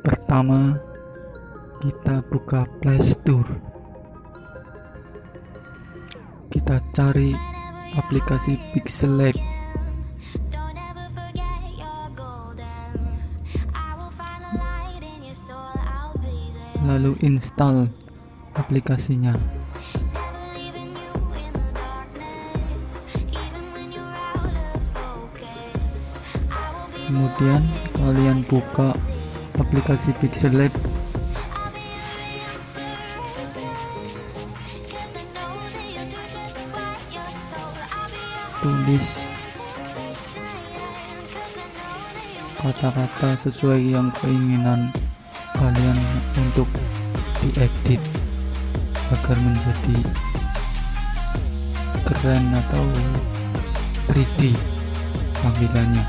Pertama, kita buka playstore, kita cari aplikasi Pixelab, lalu install aplikasinya. Kemudian kalian buka aplikasi Pixelab, tulis kata-kata sesuai yang keinginan kalian untuk diedit agar menjadi keren atau 3D tampilannya.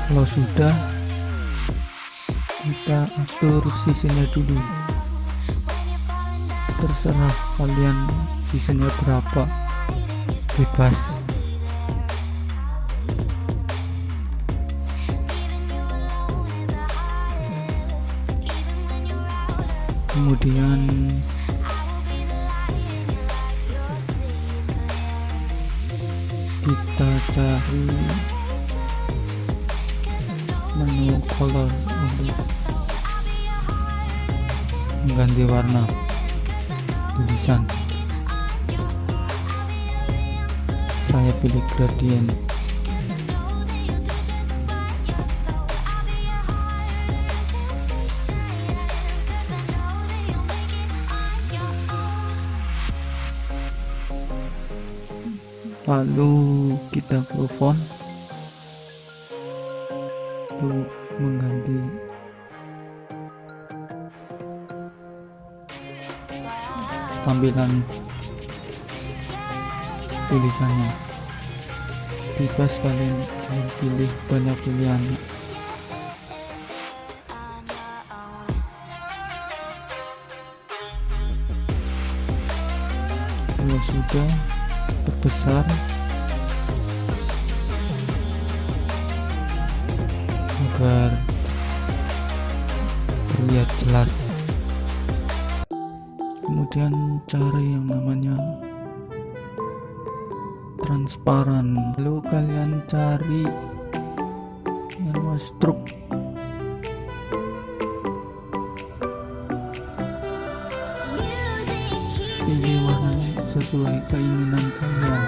Kalau sudah, kita atur sisinya dulu. Terserah kalian sisinya berapa, bebas. Kemudian kita cari menu color untuk mengganti warna tulisan. Saya pilih gradient. Lalu kita ke font untuk mengganti tampilan tulisannya. Bebas kalian pilih banyak pilihan. Kalau sudah, perbesar agar terlihat jelas. Kemudian cari yang namanya transparan, lalu kalian cari yang namanya stroke. Pilih warnanya sesuai keinginan kalian.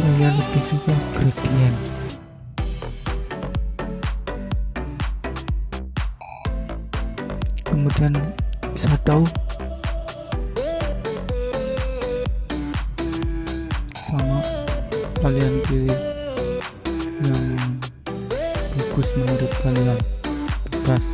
Saya lebih suka gradient. Kemudian shadow sama, kalian pilih yang bagus menurut kalian, bebas.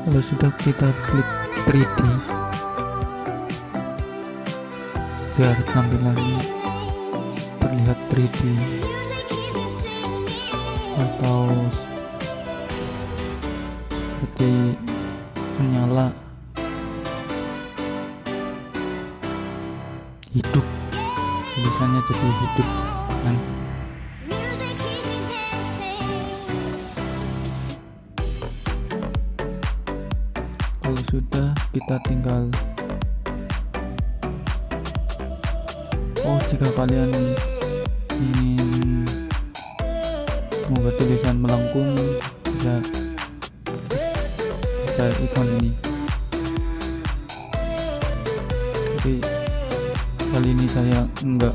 Kalau sudah, kita klik 3D biar tampilannya terlihat 3D atau seperti menyala hidup, tulisannya jadi hidup kan. Kalau sudah, kita tinggal jika kalian ingin membuat tulisan melengkung, bisa ikon ini. Tapi kali ini saya enggak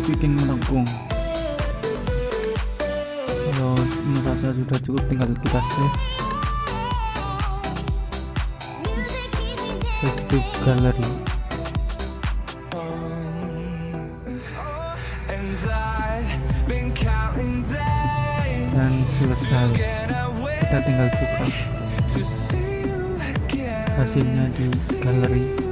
bikin melengkung. Kalau merasa sudah cukup, tinggal kita save to gallery dan selesai. Kita tinggal buka hasilnya di galeri.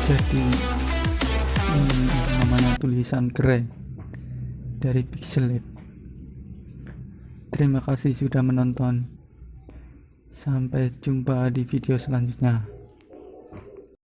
Jadi namanya tulisan keren dari Pixelab. Terima kasih sudah menonton. Sampai jumpa di video selanjutnya.